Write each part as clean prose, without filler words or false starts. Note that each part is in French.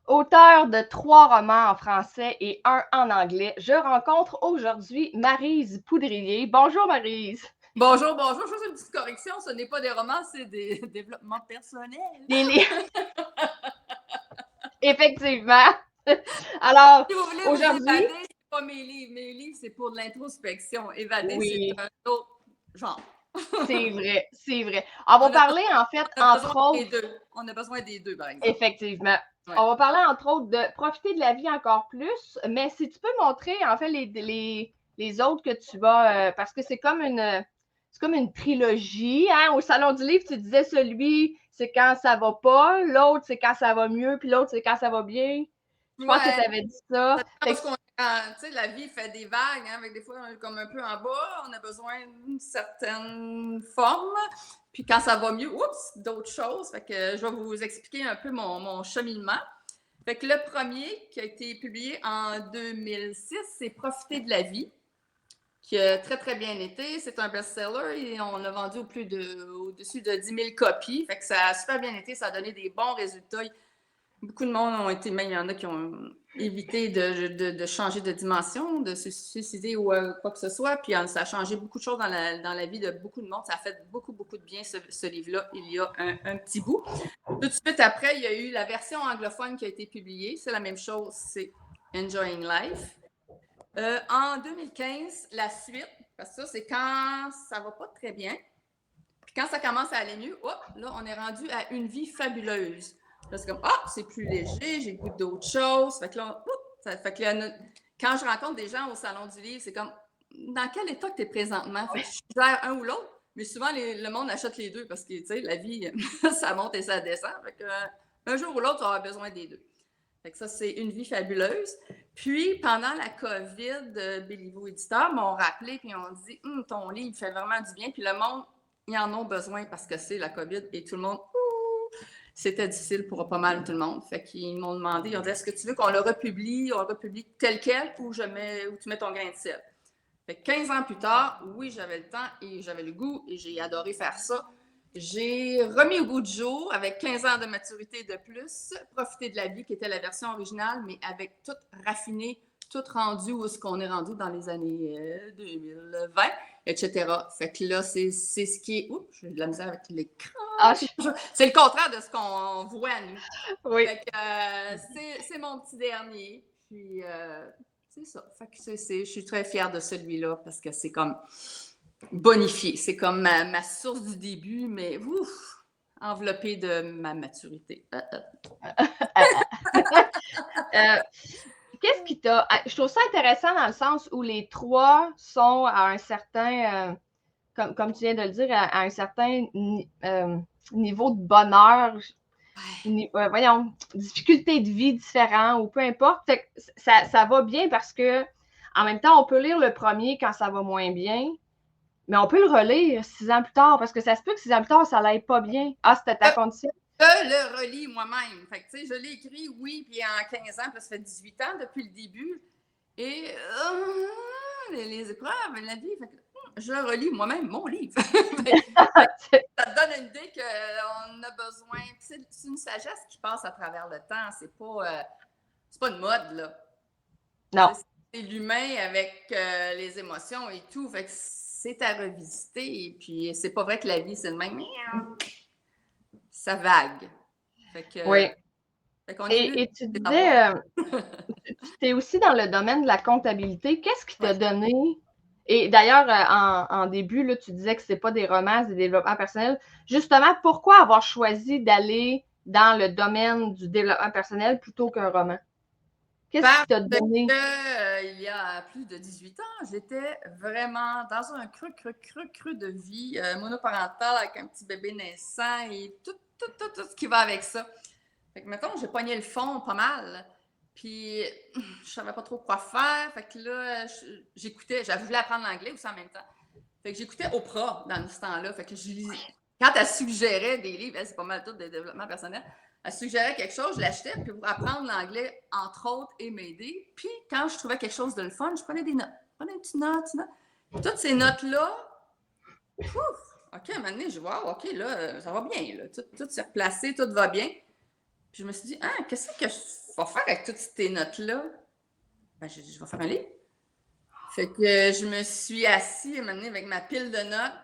Auteur de 3 romans en français et 1 en anglais, je rencontre aujourd'hui Maryse Poudrier. Bonjour Maryse. Bonjour, bonjour. Je fais une petite correction. Ce n'est pas des romans, c'est des développements personnels. Les livres. Effectivement. Alors, Si vous voulez vous aujourd'hui, évader, c'est pas mes livres. Mes livres, c'est pour de l'introspection. Évader, c'est oui, un autre genre. c'est vrai, c'est vrai. On va On a, parler en fait, on a besoin entre des autres, deux. On a besoin des deux, par exemple. effectivement. Ouais. On va parler entre autres de profiter de la vie encore plus, mais si tu peux montrer en fait les autres que tu vas, parce que c'est comme une trilogie. Hein? Au Salon du Livre, tu disais celui, c'est quand ça va pas, l'autre, c'est quand ça va mieux, puis l'autre, c'est quand ça va bien. Je pense que Ouais. tu avais dit ça. Parce qu'on la vie fait des vagues, hein, avec des fois on est comme un peu en bas, on a besoin d'une certaine forme. Puis quand ça va mieux, oups, d'autres choses. Fait que je vais vous expliquer un peu mon cheminement. Fait que le premier qui a été publié en 2006, c'est Profiter de la vie, qui a très, très bien été. C'est un best-seller et on l'a vendu au-dessus de 10 000 copies. Fait que ça a super bien été, ça a donné des bons résultats. Beaucoup de monde ont été, même il y en a qui ont évité de changer de dimension, de se suicider ou quoi que ce soit. Puis ça a changé beaucoup de choses dans la vie de beaucoup de monde. Ça a fait beaucoup, beaucoup de bien, ce livre-là, il y a un petit bout. Tout de suite après, il y a eu la version anglophone qui a été publiée. C'est la même chose, c'est Enjoying Life. En 2015, la suite, parce que ça, c'est quand ça va pas très bien. Puis quand ça commence à aller mieux, hop, là, on est rendu à Une vie fabuleuse. Là, c'est comme, c'est plus léger, j'ai le goût d'autres choses. Fait que là, quand je rencontre des gens au Salon du Livre, c'est comme, dans quel état que tu es présentement? Fait que je gère un ou l'autre, mais souvent, le monde achète les deux parce que, tu sais, la vie, ça monte et ça descend. Fait que, un jour ou l'autre, tu auras besoin des deux. Fait que ça, c'est Une vie fabuleuse. Puis, pendant la COVID, Béliveau Éditeur m'ont rappelé puis ont dit, ton livre fait vraiment du bien. Puis le monde, ils en ont besoin parce que c'est la COVID et tout le monde, c'était difficile pour pas mal tout le monde. Fait qu'ils m'ont demandé, ils ont dit, est-ce que tu veux qu'on le republie, tel quel ou tu mets ton grain de sel? Fait que 15 ans plus tard, oui, j'avais le temps et j'avais le goût et j'ai adoré faire ça. J'ai remis au goût du jour, avec 15 ans de maturité de plus, Profiter de la vie, qui était la version originale, mais avec tout raffiné, tout rendu où est-ce qu'on est rendu dans les années 2020, etc. Fait que là, c'est ce qui est... Oups, j'ai de la misère avec l'écran. C'est le contraire de ce qu'on voit, nous. Oui. Fait que c'est mon petit dernier. Puis, c'est ça. Fait que je suis très fière de celui-là parce que c'est comme bonifié. C'est comme ma source du début, mais enveloppée de ma maturité. Qu'est-ce qui t'a... Je trouve ça intéressant dans le sens où les trois sont à un certain, comme tu viens de le dire, à un certain niveau de bonheur, voyons, difficulté de vie différent ou peu importe. Fait que ça va bien parce que en même temps, on peut lire le premier quand ça va moins bien, mais on peut le relire 6 ans plus tard parce que ça se peut que 6 ans plus tard, ça n'aille pas bien. Ah, c'était ta condition? Je le relis moi-même. Fait que, tu sais, je l'ai écrit, oui, puis en 15 ans, puis ça fait 18 ans depuis le début. Et les épreuves, la vie, fait que, je relis moi-même mon livre. Ça te donne une idée qu'on a besoin. C'est une sagesse qui passe à travers le temps. C'est pas une mode, là. Non. C'est l'humain avec les émotions et tout. Fait que c'est à revisiter. Et puis, c'est pas vrai que la vie, c'est le même. Ça vague. Fait que, oui. Et tu disais, tu es aussi dans le domaine de la comptabilité. Qu'est-ce qui t'a donné? Et d'ailleurs, en début, là, tu disais que ce n'est pas des romans, c'est des développements personnels. Justement, pourquoi avoir choisi d'aller dans le domaine du développement personnel plutôt qu'un roman? Qu'est-ce qui t'a donné? Il y a plus de 18 ans, j'étais vraiment dans un creux de vie monoparentale avec un petit bébé naissant et tout ce qui va avec ça. Fait que, mettons, j'ai pogné le fond pas mal. Puis, je savais pas trop quoi faire. Fait que là, j'écoutais. J'avais voulu apprendre l'anglais aussi en même temps. Fait que j'écoutais Oprah dans ce temps-là. Fait que je lisais. Quand elle suggérait des livres, c'est pas mal tout des développements personnels, elle suggérait quelque chose, je l'achetais, puis pour apprendre l'anglais, entre autres, et m'aider. Puis, quand je trouvais quelque chose de le fun, je prenais des notes. Je prenais une petite note. Toutes ces notes-là, OK, à un moment donné, je vois, OK, là, ça va bien. Là. Tout s'est replacé, tout va bien. Puis je me suis dit, ah, qu'est-ce que je vais faire avec toutes ces notes-là? Ben, je vais faire un livre. Fait que je me suis assise maintenant avec ma pile de notes.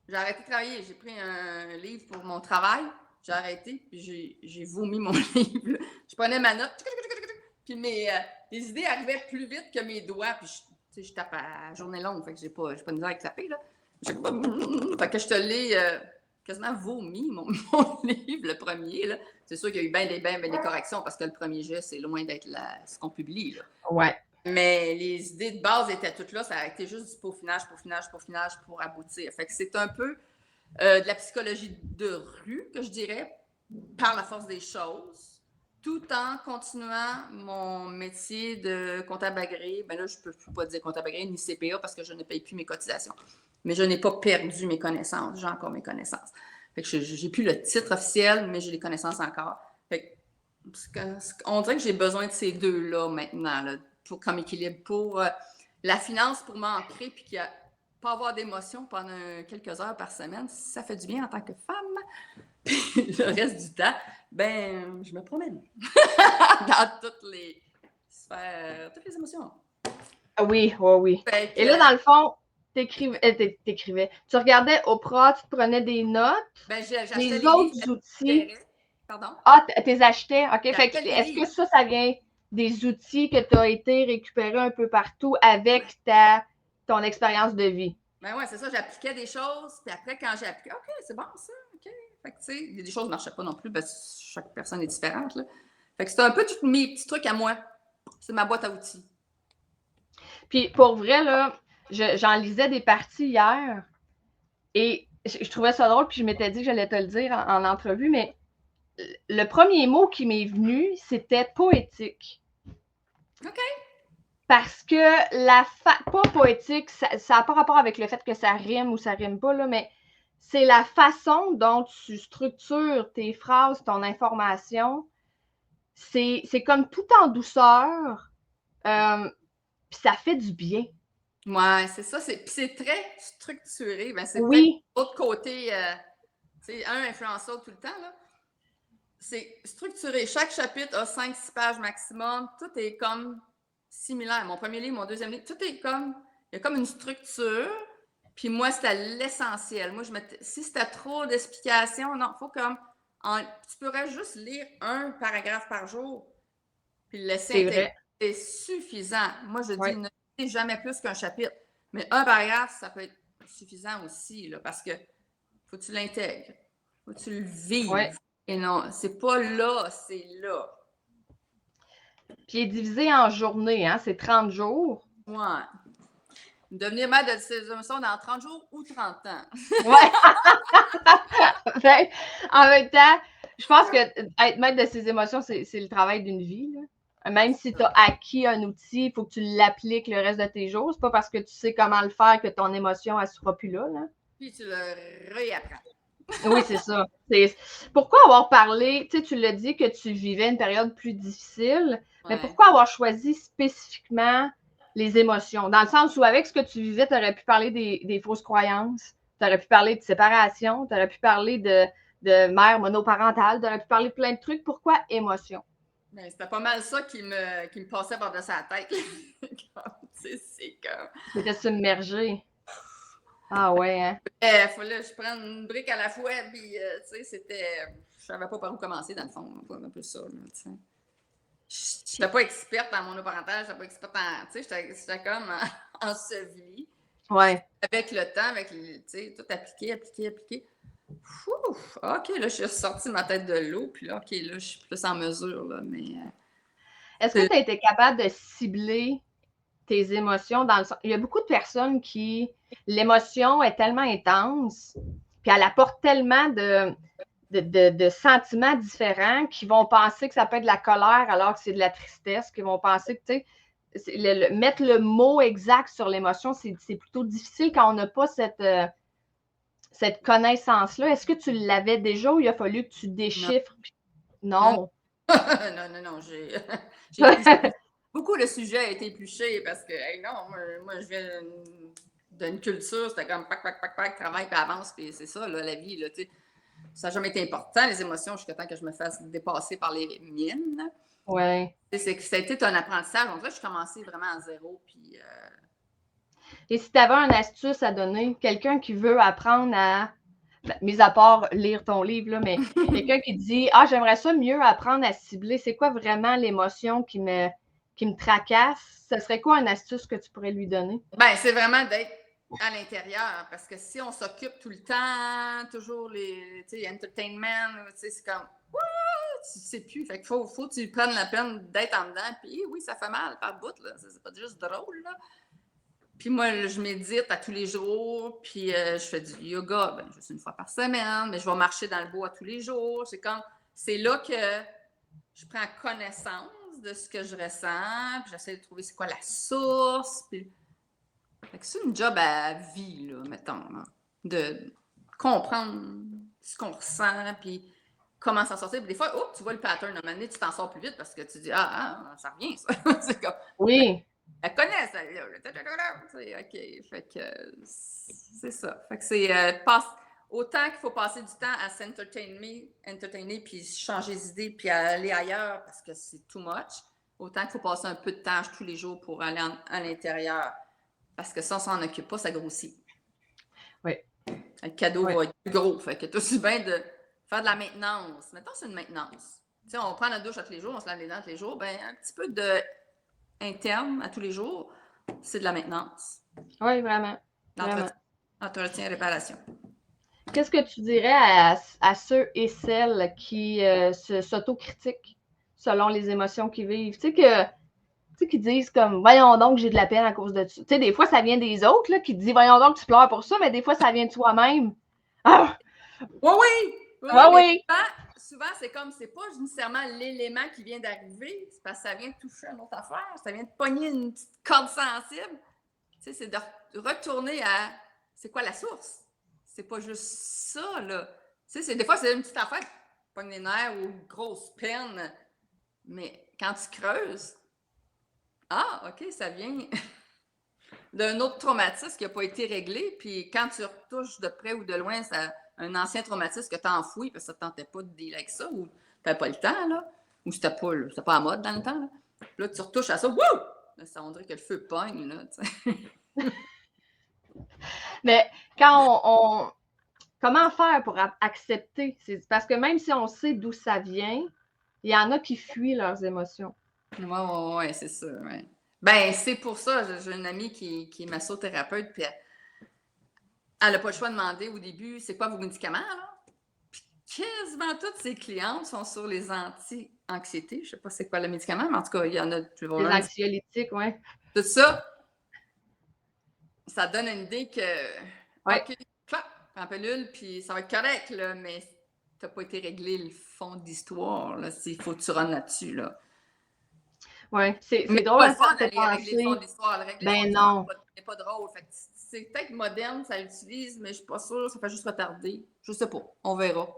J'ai arrêté de travailler. J'ai pris un livre pour mon travail. J'ai arrêté, puis j'ai vomi mon livre. Je prenais ma note, puis les idées arrivaient plus vite que mes doigts. Puis je tape à journée longue, fait que j'ai pas de misère avec taper, là. Fait que je te l'ai quasiment vomi, mon livre, le premier, là. C'est sûr qu'il y a eu bien des corrections, parce que le premier jet, c'est loin d'être ce qu'on publie, là. Ouais. Mais les idées de base étaient toutes là. Ça a été juste du peaufinage pour aboutir. Fait que c'est un peu de la psychologie de rue, que je dirais, par la force des choses, tout en continuant mon métier de comptable agréé. Ben là, je ne peux pas dire comptable agréé ni CPA parce que je ne paye plus mes cotisations. Mais je n'ai pas perdu mes connaissances. J'ai encore mes connaissances. Fait que j'ai plus le titre officiel, mais j'ai les connaissances encore. Fait que, on dirait que j'ai besoin de ces deux-là maintenant, là, comme équilibre pour la finance, pour m'ancrer, puis qu'il n'y a pas avoir d'émotion pendant quelques heures par semaine. Ça fait du bien en tant que femme. Puis le reste du temps, ben, je me promène dans toutes les sphères, toutes les émotions. Oui, oui. Fait que, et là, dans le fond, t'écrivais. Tu regardais Oprah, tu te prenais des notes. Ben, j'achetais les autres outils. Pardon? Ah, t'es achetais. OK. Fait que, J'achetais est-ce que ça vient des outils que tu as été récupérés un peu partout avec ton expérience de vie? Ben ouais, c'est ça. J'appliquais des choses. Puis après, quand j'ai appliqué, OK, c'est bon ça. OK. Fait que, tu sais, il y a des choses qui ne marchaient pas non plus parce que chaque personne est différente, là. Fait que c'était un peu tous mes petits trucs à moi. C'est ma boîte à outils. Puis pour vrai, là, j'en lisais des parties hier et je trouvais ça drôle, puis je m'étais dit que j'allais te le dire en entrevue, mais le premier mot qui m'est venu, c'était poétique. OK. Parce que pas poétique, ça n'a pas rapport avec le fait que ça rime ou ça rime pas, là, mais c'est la façon dont tu structures tes phrases, ton information. C'est comme tout en douceur, puis ça fait du bien. Ouais, c'est ça. C'est très structuré. Ben, c'est oui. l'autre côté, tu sais, un influence l'autre tout le temps, là. C'est structuré. Chaque chapitre a 5-6 pages maximum. Tout est comme similaire. Mon premier livre, mon deuxième livre, tout est comme... Il y a comme une structure. Puis moi, c'était l'essentiel. Moi, si c'était trop d'explications, non, il faut comme... tu pourrais juste lire un paragraphe par jour. Puis le laisser intégrer. C'est suffisant. Moi, je dis, ne lisez jamais plus qu'un chapitre. Mais un paragraphe, ça peut être suffisant aussi, là, parce que faut que tu l'intègres. Faut que tu le vives. Ouais. Et non, c'est pas là, c'est là. Puis il est divisé en journées, hein? C'est 30 jours. Ouais. Devenir maître de ses émotions dans 30 jours ou 30 ans. Ouais. En même temps, je pense que être maître de ses émotions, c'est le travail d'une vie, là. Même si tu as acquis un outil, il faut que tu l'appliques le reste de tes jours. C'est pas parce que tu sais comment le faire que ton émotion, elle sera plus là, là. Puis tu le réapprends. Oui, c'est ça. Pourquoi avoir parlé, tu l'as dit que tu vivais une période plus difficile, mais pourquoi avoir choisi spécifiquement les émotions? Dans le sens où avec ce que tu vivais, tu aurais pu parler des fausses croyances, tu aurais pu parler de séparation, tu aurais pu parler de mère monoparentale, tu aurais pu parler de plein de trucs. Pourquoi émotion? Ben, c'était pas mal ça qui me passait par-dessus la tête. C'est comme... C'était submergé. Ah ouais, hein? Il fallait que je prenne une brique à la fois, puis tu sais, c'était... Je savais pas par où commencer, dans le fond, un peu ça, tu sais. Je n'étais pas experte en monoparental, je n'étais pas experte en... Tu sais, j'étais comme ensevelie. Ouais. Avec le temps, tu sais, tout appliqué. OK, là, je suis ressortie ma tête de l'eau, puis là, OK, là, je suis plus en mesure, là, mais... Est-ce que tu as été capable de cibler tes émotions dans le sens... Il y a beaucoup de personnes qui... L'émotion est tellement intense, puis elle apporte tellement de sentiments différents qui vont penser que ça peut être de la colère alors que c'est de la tristesse, qui vont penser que, tu sais, mettre le mot exact sur l'émotion, c'est plutôt difficile quand on n'a pas cette connaissance-là. Est-ce que tu l'avais déjà ou il a fallu que tu déchiffres? Non. Non, j'ai beaucoup le sujet a été épluché parce que, hey, non, moi je viens d'une culture, c'était comme pac, travail, puis avance, puis c'est ça, là, la vie, là, tu sais. ça n'a jamais été important, les émotions, jusqu'à temps que je me fasse dépasser par les miennes. Ouais. Ça a été un apprentissage. On dirait que je commençais vraiment à zéro. Puis, Et si tu avais une astuce à donner, quelqu'un qui veut apprendre à, mis à part lire ton livre, là, mais quelqu'un qui dit « Ah, j'aimerais ça mieux apprendre à cibler, c'est quoi vraiment l'émotion qui me tracasse? » Ce serait quoi une astuce que tu pourrais lui donner? Ben, c'est vraiment d'être à l'intérieur, parce que si on s'occupe tout le temps, toujours les, tu sais, entertainment, tu sais, c'est comme, tu sais plus. Fait qu'il faut que tu prennes la peine d'être en dedans, puis oui, ça fait mal par bout, là. C'est pas juste drôle, là. Puis moi, je médite à tous les jours, puis je fais du yoga, ben, juste une fois par semaine, mais je vais marcher dans le bois tous les jours. C'est là que je prends connaissance de ce que je ressens, puis j'essaie de trouver c'est quoi la source, puis... Fait que c'est une job à vie, là, mettons, là, de comprendre ce qu'on ressent, puis comment s'en sortir. Puis des fois, tu vois le pattern, à un moment donné, tu t'en sors plus vite parce que tu dis, ça revient, ça. C'est comme... Oui. Elle connaît ça, là. OK, fait que c'est ça. Fait que c'est... autant qu'il faut passer du temps à s'entertainer, puis changer d'idée, puis aller ailleurs parce que c'est too much, autant qu'il faut passer un peu de temps tous les jours pour aller à l'intérieur. Parce que si on s'en occupe pas, ça grossit. Oui. Le cadeau va être plus gros. Fait que tu aussi bien de faire de la maintenance. Mettons, c'est une maintenance. Tu sais, on prend la douche à tous les jours, on se lave les dents tous les jours. Ben, un petit peu de interne à tous les jours, c'est de la maintenance. Oui, vraiment. Entretien, réparation. Qu'est-ce que tu dirais à ceux et celles qui s'autocritiquent selon les émotions qu'ils vivent? Tu sais, qui disent comme, voyons donc, j'ai de la peine à cause de ça. Tu sais, des fois, ça vient des autres, là, qui disent, voyons donc, tu pleures pour ça, mais des fois, ça vient de toi-même. Ah! Oui. Souvent, c'est comme, c'est pas nécessairement l'élément qui vient d'arriver, c'est parce que ça vient de toucher une autre affaire, ça vient de pogner une petite corde sensible. Tu sais, c'est de retourner à, c'est quoi la source? C'est pas juste ça, là. Tu sais, des fois, c'est une petite affaire, pogne les nerfs ou une grosse peine, mais quand tu creuses, OK, ça vient d'un autre traumatisme qui n'a pas été réglé. Puis quand tu retouches de près ou de loin, c'est un ancien traumatisme que tu as enfoui parce que ça ne tentait pas de dealer avec ça ou tu n'avais pas le temps, là, ou c'était pas à mode dans le temps. Là, là tu retouches à ça, wouh! Là, ça, on dirait que le feu pogne, là, tu sais. Mais quand comment faire pour accepter? Parce que même si on sait d'où ça vient, il y en a qui fuient leurs émotions. Oui, c'est ça. Ouais. Ben, c'est pour ça, j'ai une amie qui est massothérapeute, puis elle n'a pas le choix de demander au début, c'est quoi vos médicaments, là? Puis quasiment toutes ses clientes sont sur les anti-anxiété. Je ne sais pas c'est quoi le médicament, mais en tout cas, il y en a. Les anxiolytiques, oui. Tout ça, ça donne une idée que, OK, clap, en pilule, puis ça va être correct, là, mais tu n'as pas été réglé le fond d'histoire, là, il faut que tu rentres là-dessus, là. Oui, c'est drôle à ça de penser. Régler le fond d'histoire, le régler ben non. C'est pas drôle. Fait que c'est peut-être moderne, ça l'utilise, mais je suis pas sûre, ça fait juste retarder. Je sais pas, on verra.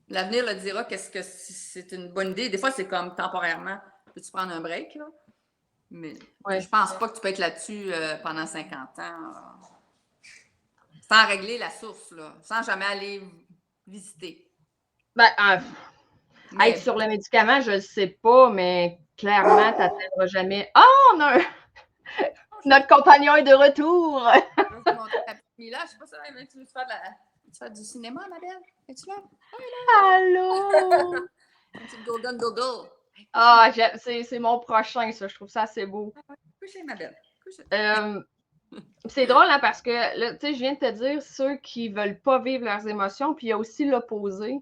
L'avenir le dira qu'est-ce que c'est une bonne idée. Des fois, c'est comme temporairement, peux-tu prendre un break, là? Mais je pense pas que tu peux être là-dessus pendant 50 ans. Sans régler la source, là, sans jamais aller visiter. Ben, être sur le médicament, je ne sais pas, mais clairement, tu n'atteindras jamais. On a notre compagnon est de retour! Je vais montrer ta petite là. Je sais pas si tu veux faire du cinéma, ma belle? Es-tu là? Allô! Un petit golden doodle. C'est mon prochain, ça. Je trouve ça assez beau. Couchez, ma belle. Couchez. C'est drôle, hein, parce que, là, tu sais, je viens de te dire ceux qui veulent pas vivre leurs émotions, puis il y a aussi l'opposé.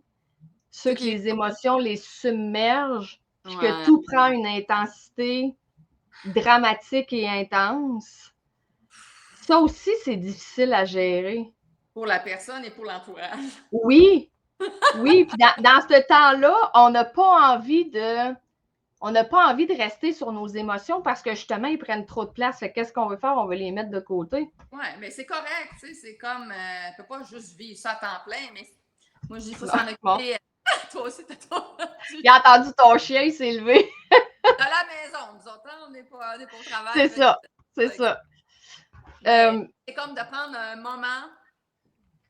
Ceux que les émotions les submergent, puis que tout prend une intensité dramatique et intense. Ça aussi, c'est difficile à gérer. Pour la personne et pour l'entourage. Oui. Oui, puis dans ce temps-là, on n'a pas envie de rester sur nos émotions parce que justement, ils prennent trop de place. Fait qu'est-ce qu'on veut faire? On veut les mettre de côté. Oui, mais c'est correct, tu sais, c'est comme, on ne peut pas juste vivre ça à temps plein, mais moi, je dis, il faut s'en occuper. Toi aussi, t'as toi. J'ai entendu ton chien, il s'est levé. Dans la maison, nous autres, on n'est pas au travail. C'est ça, c'est ça. C'est comme de prendre un moment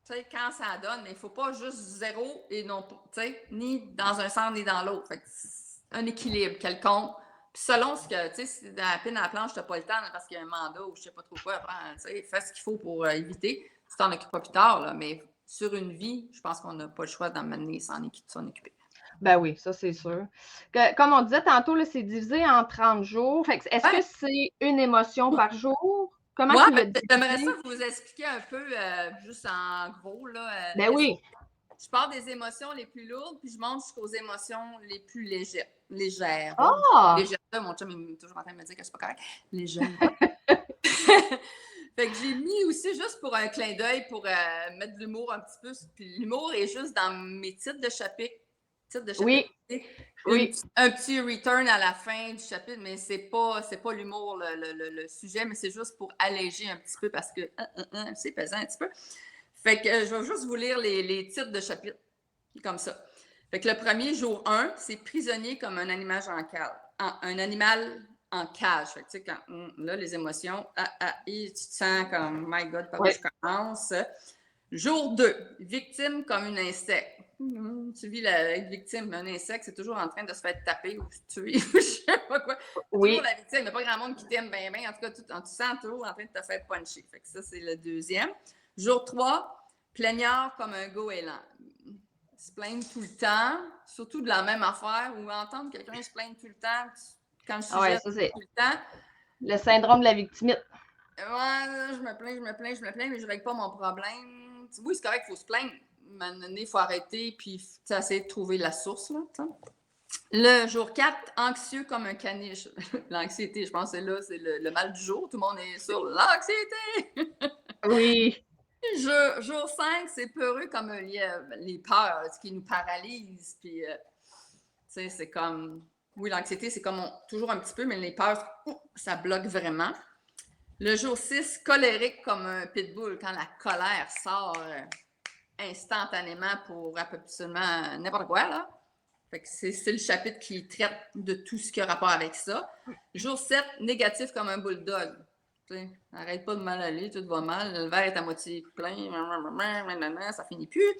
tu sais, quand ça donne, mais il ne faut pas juste zéro et non pas, tu sais, ni dans un sens ni dans l'autre. Fait que c'est un équilibre quelconque. Puis selon ce que, tu sais, si dans la pine à la planche, tu n'as pas le temps parce qu'il y a un mandat ou je ne sais pas trop quoi, tu sais, fais ce qu'il faut pour éviter. Tu t'en occupes pas plus tard, là, mais sur une vie, je pense qu'on n'a pas le choix d'emmener s'en occuper. Ben oui, ça, c'est sûr. Comme on disait tantôt, là, c'est divisé en 30 jours. Fait que est-ce que c'est une émotion par jour? Comment tu l'as divisé? J'aimerais ça vous expliquer un peu, juste en gros, là. Ben oui. Je pars des émotions les plus lourdes, puis je monte jusqu'aux émotions les plus légères. Ah! Légères, mon chum est toujours en train de me dire que c'est pas correct. Légères. Fait que j'ai mis aussi juste pour un clin d'œil, pour mettre de l'humour un petit peu. Puis l'humour est juste dans mes titres de chapitre. Oui. Oui. Un petit return à la fin du chapitre, mais c'est pas l'humour le sujet, mais c'est juste pour alléger un petit peu parce que c'est pesant un petit peu. Fait que je vais juste vous lire les titres de chapitre comme ça. Fait que le premier, jour 1, c'est prisonnier comme un animal en cage. Un animal en cage. Fait que tu sais, quand là, les émotions, tu te sens comme my God, papa, je commence. Jour 2, victime comme un insecte. Tu vis être victime d'un insecte, c'est toujours en train de se faire taper ou tuer ou je sais pas quoi. Oui. Toujours la victime, il n'y a pas grand monde qui t'aime bien. En tout cas, tu sens toujours en train de te faire puncher. Fait que ça, c'est le deuxième. Jour 3, plaignard comme un goéland. Se plaindre tout le temps, surtout de la même affaire, ou entendre quelqu'un se plaindre tout le temps quand je suis tout le temps. Le syndrome de la victimite. Ouais, je me plains, mais je ne règle pas mon problème. Oui, c'est correct, il faut se plaindre. À un moment donné, il faut arrêter, puis essayer de trouver la source. Là, le jour 4, anxieux comme un caniche. L'anxiété, je pense que c'est le mal du jour. Tout le monde est sur l'anxiété. Oui. Jour 5, c'est peureux comme un lièvre. Les peurs, ce qui nous paralyse. Puis, tu sais, c'est comme... Oui, l'anxiété, c'est comme toujours un petit peu, mais les peurs, ça bloque vraiment. Le jour 6, colérique comme un pitbull, quand la colère sort instantanément pour absolument n'importe quoi, là. Fait que c'est le chapitre qui traite de tout ce qui a rapport avec ça. Jour 7, négatif comme un bulldog. T'sais, arrête pas de mal aller, tout va mal, le verre est à moitié plein, ça finit plus.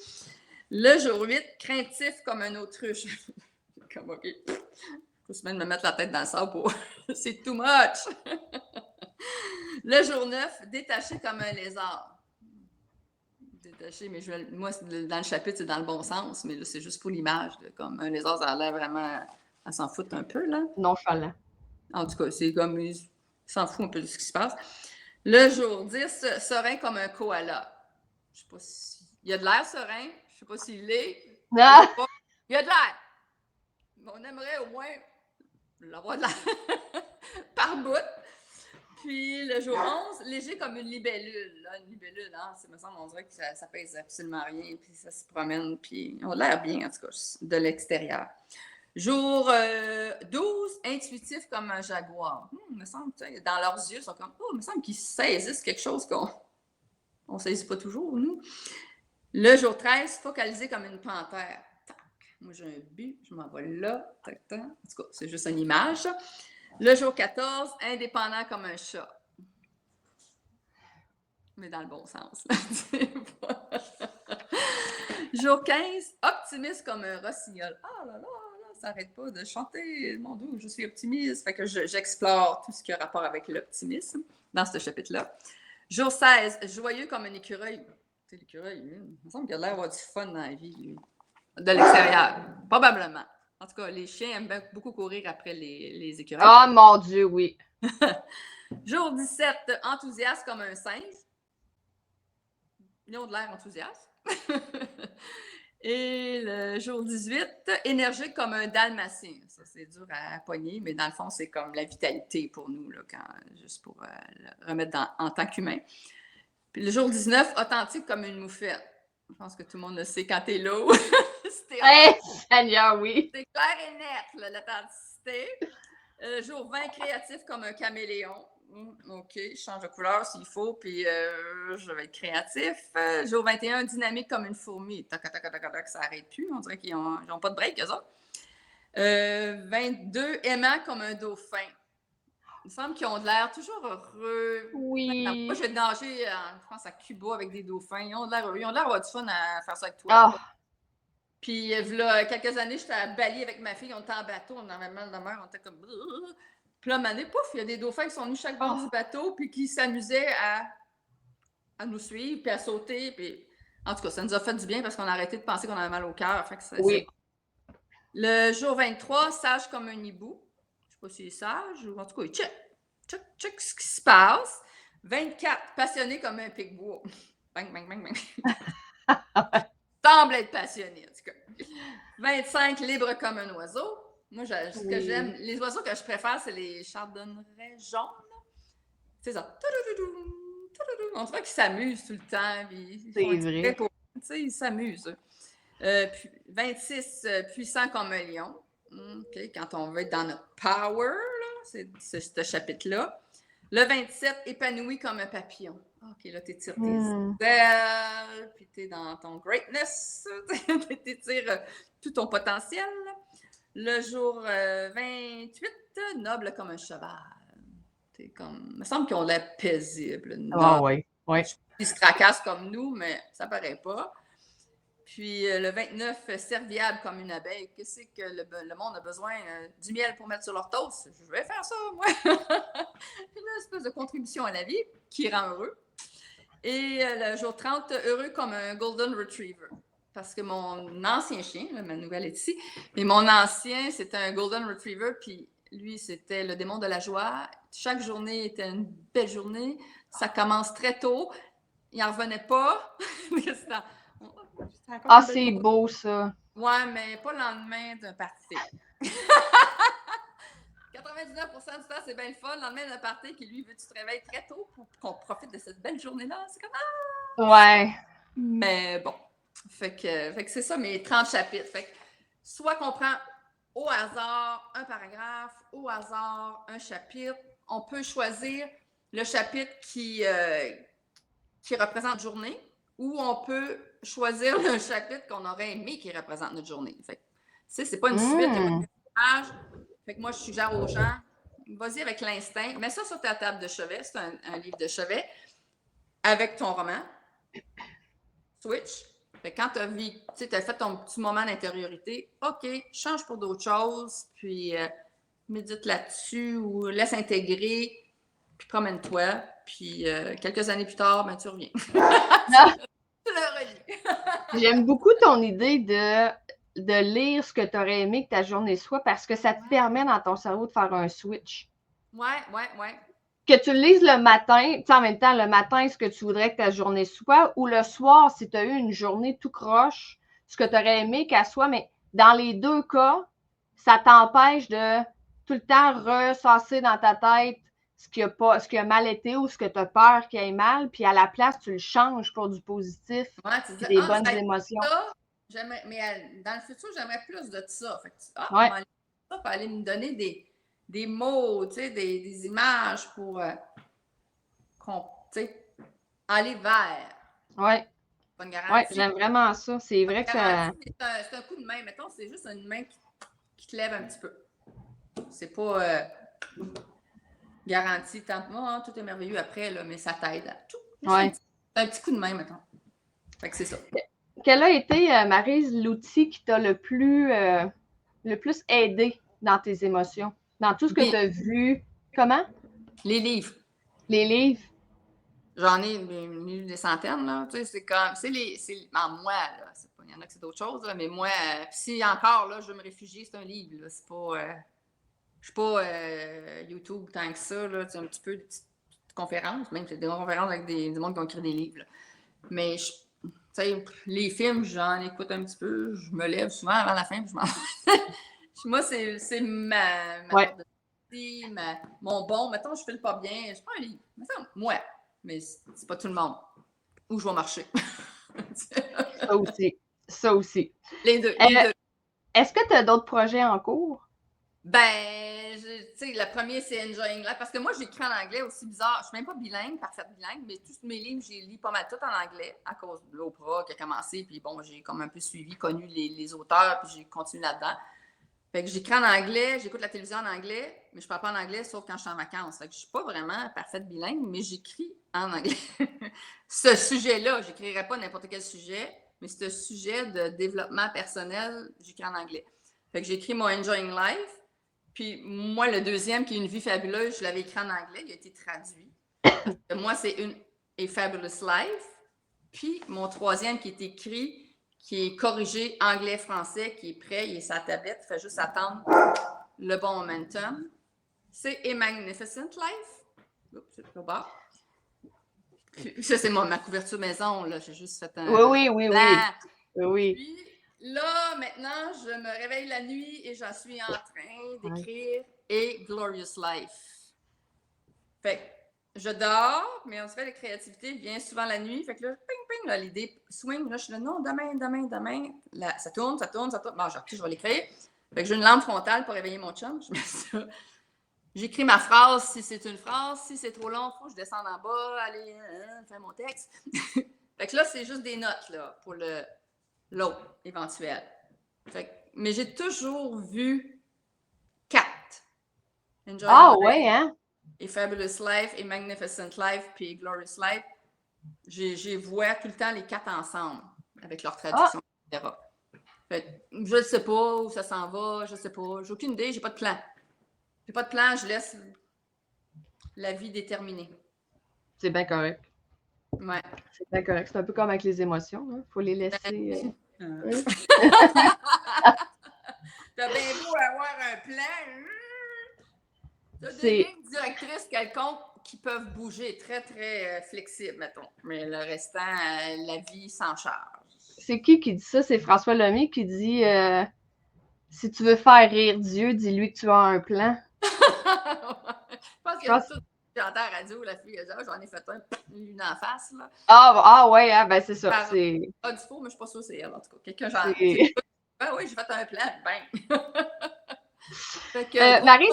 Le jour 8, craintif comme un autruche. Comme, OK, faut se même me mettre la tête dans le sable pour... c'est too much! Le jour 9, détaché comme un lézard. Détaché, mais moi, dans le chapitre, c'est dans le bon sens, mais là, c'est juste pour l'image. Comme un lézard, ça a l'air vraiment à s'en foutre un peu, là. Nonchalant. En tout cas, c'est comme... il s'en fout un peu de ce qui se passe. Le jour 10, serein comme un koala. Je sais pas si... Il y a de l'air serein. Je sais pas s'il l'est. Ah! Il y a de l'air. Mais on aimerait au moins l'avoir de l'air par bout. Puis le jour 11, léger comme une libellule. Là. Une libellule, hein, ça me semble, on dirait que ça pèse absolument rien. Puis ça se promène. Puis on a l'air bien, en tout cas, de l'extérieur. Jour 12, intuitif comme un jaguar. Il me semble, dans leurs yeux, ils sont comme, il me semble qu'ils saisissent quelque chose qu'on ne saisit pas toujours, nous. Le jour 13, focalisé comme une panthère. Tac. Moi, j'ai un but, je m'en vais là. Tac, tac. En tout cas, c'est juste une image. Le jour 14, indépendant comme un chat. Mais dans le bon sens. Jour 15, optimiste comme un rossignol. Ah là là, ça n'arrête pas de chanter. Mon Dieu, je suis optimiste. Fait que j'explore tout ce qui a rapport avec l'optimisme dans ce chapitre-là. Jour 16, joyeux comme un écureuil. Tu sais, l'écureuil, il me semble qu'il a l'air d'avoir du fun dans la vie, lui. De l'extérieur, probablement. En tout cas, les chiens aiment beaucoup courir après les écureuils. Ah, mon Dieu, oui. Jour 17, enthousiaste comme un singe. Ils ont de l'air enthousiastes. Et le jour 18, énergique comme un dalmatien. Ça, c'est dur à pogner, mais dans le fond, c'est comme la vitalité pour nous, là, juste pour le remettre en tant qu'humain. Puis le jour 19, authentique comme une moufette. Je pense que tout le monde le sait quand t'es là. Seigneur, oui. C'est clair et net, l'authenticité. Jour 20, créatif comme un caméléon. OK, je change de couleur s'il faut, puis je vais être créatif. Jour 21, dynamique comme une fourmi. Tac, tac, tac, tac, tac, ça n'arrête plus. On dirait qu'ils n'ont pas de break, eux autres. 22, aimant comme un dauphin. Il me semble qu'ils ont de l'air toujours heureux. Oui. Moi, j'ai nagé, je pense, à Cuba avec des dauphins. Ils ont de l'air heureux. Ils ont de l'air d'avoir du fun à faire ça avec toi. Ah, Puis, là, quelques années, j'étais à Bali avec ma fille. On était en bateau. On avait mal de mer. On était comme... Puis là, mané, pouf, il y a des dauphins qui sont venus chaque bord du bateau puis qui s'amusaient à nous suivre puis à sauter. Puis... En tout cas, ça nous a fait du bien parce qu'on a arrêté de penser qu'on avait mal au cœur. Fait que oui. Le jour 23, sage comme un hibou. Je ne sais pas s'il est sage ou en tout cas, il check ce qui se passe. 24, passionné comme un pic-bois. Bang, bang, bang, bang. Semble être passionné, en tout cas. 25, libre comme un oiseau. Moi, ce que j'aime, les oiseaux que je préfère, c'est les chardonnerets jaunes. C'est ça. On dirait qu'ils s'amusent tout le temps. C'est vrai. Ils s'amusent. Puis 26, puissant comme un lion. OK, quand on veut être dans notre power, là, c'est ce chapitre-là. Le 27, épanoui comme un papillon. OK, là, tu tires tes ailes, puis tu es dans ton greatness, tu tires tout ton potentiel. Le jour 28, noble comme un cheval. T'es comme... Il me semble qu'ils ont l'air paisibles. Ah oui. Ils se tracassent comme nous, mais ça paraît pas. Puis le 29, serviable comme une abeille. Qu'est-ce que le monde a besoin? Du miel pour mettre sur leur toast? Je vais faire ça, moi! Une espèce de contribution à la vie qui rend heureux. Et le jour 30, heureux comme un Golden Retriever. Parce que mon ancien chien, là, ma nouvelle est ici, mais mon ancien, c'était un Golden Retriever, puis lui, c'était le démon de la joie. Chaque journée était une belle journée. Ça commence très tôt. Il n'en revenait pas. Ah, c'est beau, ça. Ouais, mais pas le lendemain d'un party. 99% du temps, c'est bien le fun. Le lendemain d'un party qui, lui, veut que tu te réveilles très tôt pour qu'on profite de cette belle journée-là. C'est comme Ouais. Mais bon. Fait que c'est ça, mes 30 chapitres. Fait que soit qu'on prend au hasard un paragraphe, au hasard un chapitre. On peut choisir le chapitre qui représente notre journée, ou on peut choisir le chapitre qu'on aurait aimé qui représente notre journée. Fait que, c'est pas une suite, il n'y a pas de personnage. Fait que moi, je suggère aux gens, vas-y avec l'instinct, mets ça sur ta table de chevet, c'est un livre de chevet, avec ton roman. Switch. Fait que quand tu as fait ton petit moment d'intériorité, OK, change pour d'autres choses, puis médite là-dessus ou laisse intégrer, puis promène-toi, puis quelques années plus tard, ben, tu reviens. Tu le relis. J'aime beaucoup ton idée de lire ce que tu aurais aimé que ta journée soit parce que ça te permet dans ton cerveau de faire un switch. Ouais. Que tu le lises le matin, tu sais, en même temps, le matin, ce que tu voudrais que ta journée soit, ou le soir, si tu as eu une journée tout croche, ce que tu aurais aimé qu'elle soit, mais dans les deux cas, ça t'empêche de tout le temps ressasser dans ta tête ce qui a mal été ou ce que tu as peur qu'il ait mal, puis à la place, tu le changes pour du positif, ouais, des bonnes émotions. Ça, mais dans le futur, j'aimerais plus de ça. Fait que, ouais. ça pour aller me donner des mots, des images pour aller vers. Oui. Bonne garantie. Oui, j'aime vraiment ça. C'est vrai que ça. C'est un coup de main. Mettons, c'est juste une main qui te lève un petit peu. C'est pas garanti. Tout est merveilleux après, là, mais ça t'aide à tout. Ouais. C'est un petit coup de main, mettons. Fait que c'est ça. Quel a été, Maryse, l'outil qui t'a le plus aidé dans tes émotions? Dans tout ce que tu as vu? Comment? Les livres. Les livres? J'en ai des centaines, là. Tu sais, c'est comme... moi, là. Il y en a que c'est d'autres choses, là, mais moi... si encore, là, je veux me réfugier, c'est un livre, là. C'est pas... je suis pas YouTube tant que ça, là. C'est un petit peu de petites conférences, même des conférences avec des monde qui ont écrit des livres, là. Mais, tu sais, les films, j'en écoute un petit peu. Je me lève souvent avant la fin, puis je m'en... Moi, c'est ma porte de sortie, mon bon. Mettons, je file pas bien. Je prends un livre. Moi. Mais c'est pas tout le monde. Où je vais marcher. Ça aussi. Les deux. Est-ce que tu as d'autres projets en cours? Ben, tu sais, le premier, c'est Enjoying Life. Parce que moi, j'écris en anglais aussi bizarre. Je suis même pas bilingue, parfaite bilingue, mais tous mes livres, j'ai lu pas mal tout en anglais à cause de l'Oprah qui a commencé. Puis bon, j'ai comme un peu connu les auteurs, puis j'ai continué là-dedans. Fait que j'écris en anglais, j'écoute la télévision en anglais, mais je parle pas en anglais sauf quand je suis en vacances. Fait que je suis pas vraiment parfaite bilingue, mais j'écris en anglais. Ce sujet-là, j'écrirais pas n'importe quel sujet, mais ce sujet de développement personnel, j'écris en anglais. Fait que j'écris mon Enjoying Life. Puis moi, le deuxième, qui est Une vie fabuleuse, je l'avais écrit en anglais, il a été traduit. Moi, c'est A Fabulous Life. Puis mon troisième qui est écrit, qui est corrigé anglais-français, qui est prêt, il est sa tablette, il fait juste attendre le bon momentum. C'est A Magnificent Life. Oups, c'est le bas. Ça, c'est ma couverture maison, là. J'ai juste fait un... Oui. Puis là, maintenant, je me réveille la nuit et j'en suis en train d'écrire A Glorious Life. Fait que je dors, mais on se fait la créativité vient souvent la nuit. Fait que là, ping, là, l'idée swing. Là, je suis là, non, demain. Là, ça tourne. Bon, je vais l'écrire. Fait que j'ai une lampe frontale pour réveiller mon chum. Je mets ça. J'écris ma phrase si c'est une phrase. Si c'est trop long, il faut que je descende en bas, aller faire mon texte. Fait que là, c'est juste des notes là, pour l'autre éventuel. Mais j'ai toujours vu 4. Ouais, hein? A Fabulous Life, A Magnificent Life, puis A Glorious Life. J'ai vois tout le temps les 4 ensemble, avec leur traduction, etc. Fait, je ne sais pas où ça s'en va, je ne sais pas. J'ai aucune idée, j'ai pas de plan. Je laisse la vie déterminer. C'est bien correct. Ouais. C'est bien correct. C'est un peu comme avec les émotions. Il faut les laisser. T'as bien beau avoir un plan. T'as des lignes directrices quelconques qui peuvent bouger, très, très flexibles, mettons. Mais le restant, la vie s'en charge. C'est qui dit ça? C'est François Lemay qui dit si tu veux faire rire Dieu, dis-lui que tu as un plan. Je pense qu'il y a tout. J'entends à la radio, la fille, j'en ai fait une en face. Là. Ouais, hein, ben c'est ça. Pas du faux, mais je ne suis pas sûre que c'est elle, en tout cas. Quelqu'un genre. Ben oui, j'ai fait un plan, Marie,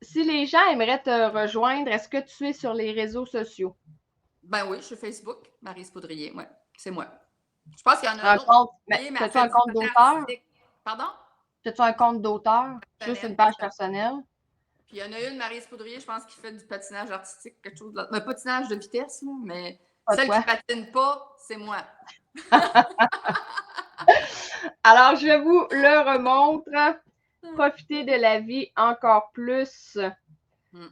si les gens aimeraient te rejoindre, est-ce que tu es sur les réseaux sociaux? Ben oui, je suis Facebook, Marie Poudrier, ouais, c'est moi. Je pense qu'il y en a un compte. As-tu un compte d'auteur? Pardon? As-tu un compte d'auteur? Juste une page personnelle? Puis il y en a une, Marie Poudrier, je pense, qui fait du patinage artistique, quelque chose de l'autre. Un patinage de vitesse, là, mais celle qui ne patine pas, c'est moi. Alors, je vous le remontre. Profiter de la vie encore plus.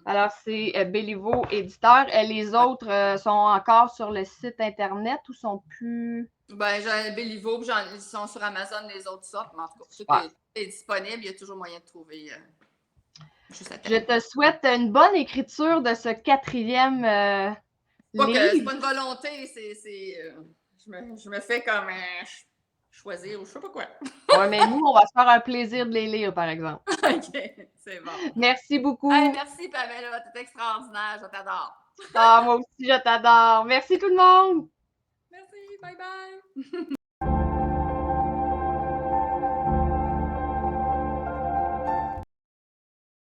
Alors, c'est Béliveau éditeur. Les autres sont encore sur le site Internet ou sont plus... Ben, j'ai Béliveau, puis ils sont sur Amazon, les autres sortes, mais en tout cas, tout est disponible, il y a toujours moyen de trouver juste à terre. Je te souhaite une bonne écriture de ce 4e livre. C'est pas une volonté, je me fais comme choisir ou je sais pas quoi. Oui, mais nous, on va se faire un plaisir de les lire, par exemple. OK, c'est bon. Merci beaucoup. Hey, merci, Pamela, t'es extraordinaire, je t'adore. Moi aussi, je t'adore. Merci tout le monde. Merci, bye bye.